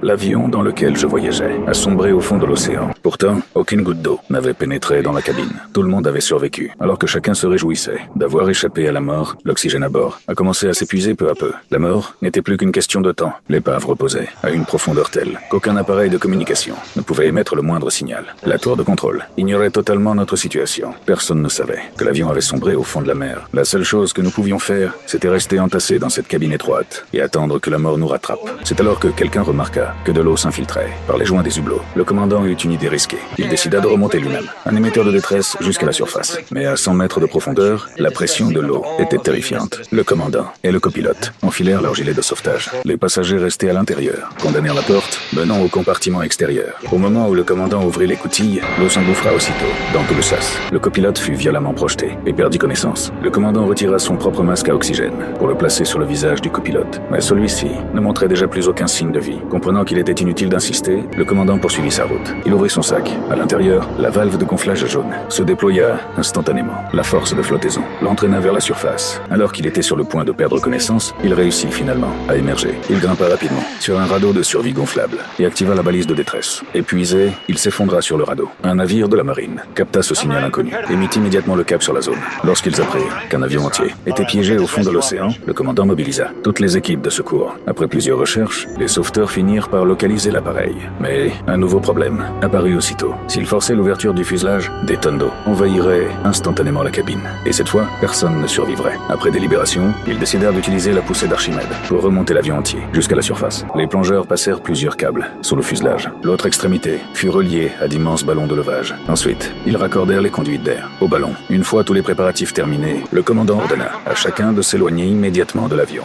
L'avion dans lequel je voyageais a sombré au fond de l'océan. Pourtant, aucune goutte d'eau n'avait pénétré dans la cabine. Tout le monde avait survécu. Alors que chacun se réjouissait d'avoir échappé à la mort, l'oxygène à bord a commencé à s'épuiser peu à peu. La mort n'était plus qu'une question de temps. L'épave reposait à une profondeur telle qu'aucun appareil de communication ne pouvait émettre le moindre signal. La tour de contrôle ignorait totalement notre situation. Personne ne savait que l'avion avait sombré au fond de la mer. La seule chose que nous pouvions faire, c'était rester entassés dans cette cabine étroite et attendre que la mort nous rattrape. C'est alors que quelqu'un remarqua que de l'eau s'infiltrait par les joints des hublots. Le commandant eut une idée risquée. Il décida de remonter lui-même un émetteur de détresse jusqu'à la surface. Mais à 100 mètres de profondeur, la pression de l'eau était terrifiante. Le commandant et le copilote enfilèrent leur gilet de sauvetage. Les passagers restés à l'intérieur condamnèrent la porte menant au compartiment extérieur. Au moment où le commandant ouvrit l'écoutille, l'eau s'engouffra aussitôt dans tout le sas. Le copilote fut violemment projeté et perdit connaissance. Le commandant retira son propre masque à oxygène pour le placer sur le visage du copilote. Mais celui-ci ne montrait déjà plus aucun signe de vie. Comprenant qu'il était inutile d'insister, le commandant poursuivit sa route. Il ouvrit son sac. À l'intérieur, la valve de gonflage jaune se déploya instantanément. La force de flottaison l'entraîna vers la surface. Alors qu'il était sur le point de perdre connaissance, il réussit finalement à émerger. Il grimpa rapidement sur un radeau de survie gonflable et activa la balise de détresse. Épuisé, il s'effondra sur le radeau. Un navire de la marine capta ce signal inconnu et mit immédiatement le cap sur la zone. Lorsqu'ils apprirent qu'un avion entier était piégé au fond de l'océan, le commandant mobilisa toutes les équipes de secours. Après plusieurs recherches, les sauveteurs finirent par localiser l'appareil. Mais un nouveau problème apparut aussitôt. S'ils forçaient l'ouverture du fuselage, des tonnes d'eau envahiraient instantanément la cabine. Et cette fois, personne ne survivrait. Après délibération, ils décidèrent d'utiliser la poussée d'Archimède pour remonter l'avion entier jusqu'à la surface. Les plongeurs passèrent plusieurs câbles sous le fuselage. L'autre extrémité fut reliée à d'immenses ballons de levage. Ensuite, ils raccordèrent les conduites d'air au ballon. Une fois tous les préparatifs terminés, le commandant ordonna à chacun de s'éloigner immédiatement de l'avion.